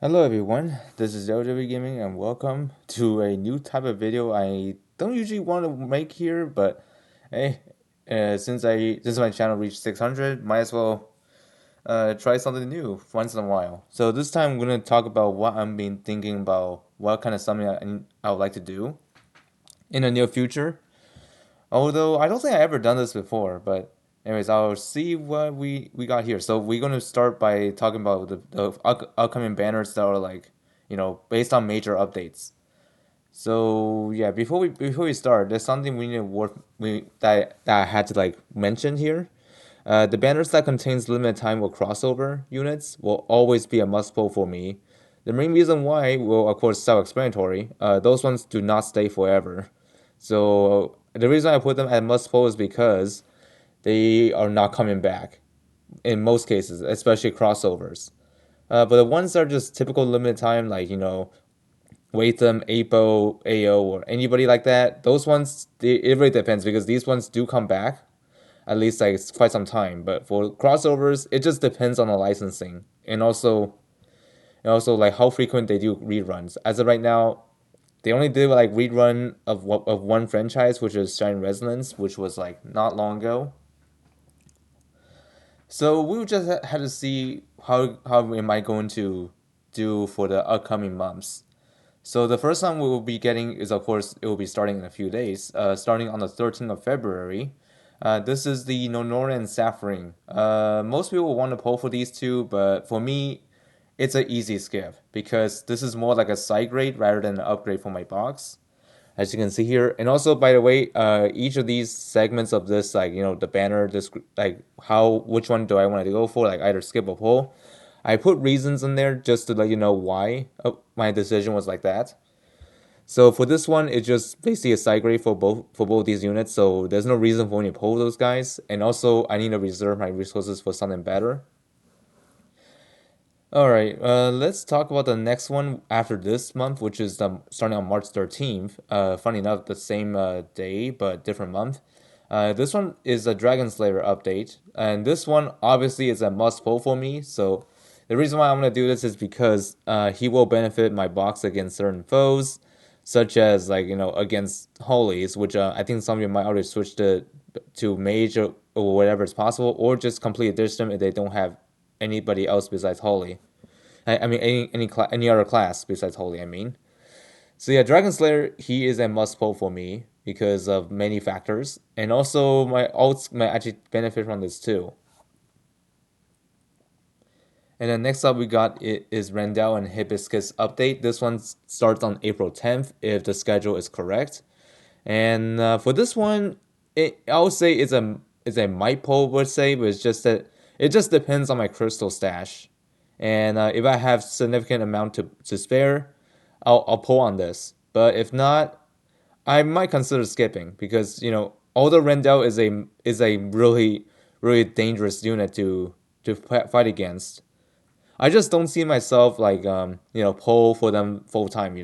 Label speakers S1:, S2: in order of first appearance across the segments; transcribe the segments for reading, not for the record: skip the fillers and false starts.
S1: Hello everyone, this is LW Gaming and welcome to a new type of video I don't usually want to make here, but hey, since my channel reached 600, might as well try something new once in a while. So this time I'm gonna talk about what I've been thinking about, what kind of something I would like to do in the near future. Although I don't think I ever done this before, but anyways, I'll see what we got here. So we're gonna start by talking about the upcoming banners that are like, based on major updates. So yeah, before we start, there's something we need to work we that I had to like mention here. The banners that contains limited time or crossover units will always be a must pull for me. The main reason why will of course self-explanatory. Those ones do not stay forever. So the reason I put them at must pull is because they are not coming back in most cases, especially crossovers. But the ones that are just typical limited time, like Watham, Apo, AO, or anybody like that, those ones it really depends because these ones do come back at least like quite some time. But for crossovers, it just depends on the licensing and also like how frequent they do reruns. As of right now, they only did like rerun of one franchise, which is Shining Resonance, which was like not long ago. So we just had to see how am I going to do for the upcoming months. So the first one we will be getting is, of course, it will be starting in a few days, starting on the 13th of February. This is the Nonora and Saffron. Most people want to pull for these two, but for me, it's an easy skip because this is more like a side grade rather than an upgrade for my box, as you can see here. And also, by the way, each of these segments of this, like the banner, this like which one do I want to go for, like either skip or pull. I put reasons in there just to let you know why my decision was like that. So for this one, it's just basically a side grade for both these units. So there's no reason for me to pull those guys. And also, I need to reserve my resources for something better. All right, let's talk about the next one after this month, which is starting on March 13th. Funny enough, the same day but different month. This one is a Dragon Slayer update, and this one obviously is a must pull for me. So the reason why I'm gonna do this is because he will benefit my box against certain foes, such as like against holies, which I think some of you might already switch to mage or whatever is possible, or just complete ditch them if they don't have anybody else besides holy. I mean any other class besides holy. I mean. So yeah, Dragon Slayer, he is a must pull for me because of many factors, and also my ults might actually benefit from this too. And then next up we got is Rendell and Hibiscus update. This one starts on April 10th if the schedule is correct. And for this one, I would say it's a might pull, would say, but it's just that it just depends on my crystal stash. And if I have significant amount to spare, I'll pull on this. But if not, I might consider skipping because although Rendell is a really really dangerous unit to fight against, I just don't see myself like pull for them full time,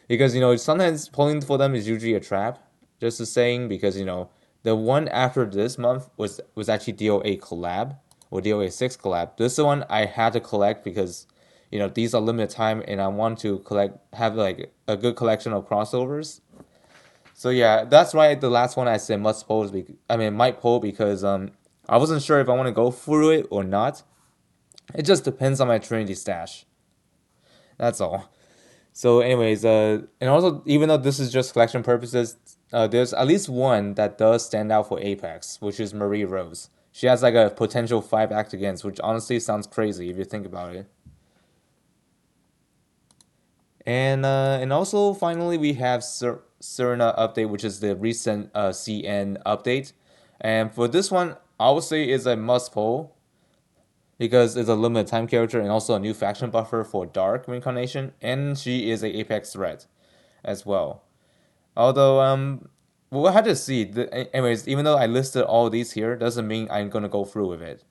S1: because sometimes pulling for them is usually a trap. Just the saying, because the one after this month was actually DOA collab or DOA 6 collab. This one I had to collect because these are limited time and I want to have like a good collection of crossovers. So yeah, that's why the last one I said must pull. Might pull because I wasn't sure if I want to go through it or not. It just depends on my Trinity stash. That's all. So, anyways, and also even though this is just collection purposes, there's at least one that does stand out for Apex, which is Marie Rose. She has like a potential 5 act against, which honestly sounds crazy if you think about it. And also finally we have Serena update, which is the recent CN update. And for this one, I would say is a must pull because it's a limited time character and also a new faction buffer for Dark Reincarnation, and she is a Apex threat as well. Although we'll have to see. Anyways, even though I listed all these here, doesn't mean I'm gonna go through with it.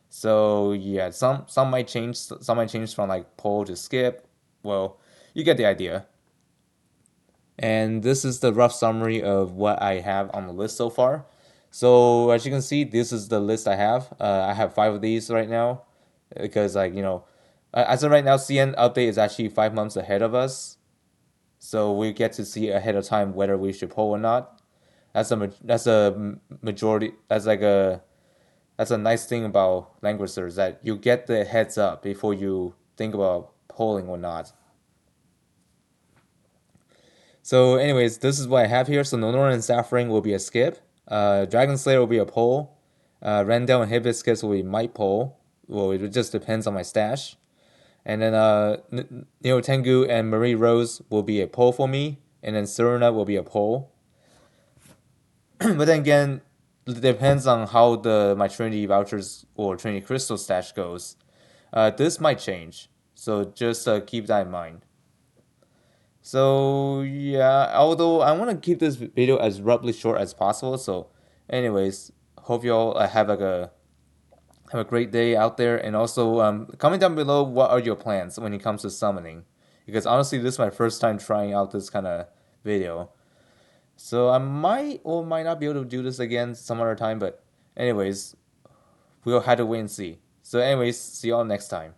S1: So yeah, some might change. Some might change from like pull to skip. Well, you get the idea. And this is the rough summary of what I have on the list so far. So as you can see, this is the list I have. I have 5 of these right now because like As of right now, CN update is actually 5 months ahead of us, so we get to see ahead of time whether we should pull or not. That's a majority. That's a nice thing about languagers that you get the heads up before you think about polling or not. So, anyways, this is what I have here. So, Nonora and Saffron will be a skip. Dragon Slayer will be a poll. Rendell and Hibiscus will be might poll. Well, it just depends on my stash. And then Neo Tengu and Marie Rose will be a poll for me. And then Serena will be a poll. But then again, it depends on how the my Trinity vouchers or Trinity Crystal stash goes. This might change. So just keep that in mind. So yeah, although I want to keep this video as roughly short as possible. So, anyways, hope you all have a great day out there, and also comment down below what are your plans when it comes to summoning, because honestly, this is my first time trying out this kind of video. So I might or might not be able to do this again some other time, but anyways, we'll have to wait and see. So anyways, see y'all next time.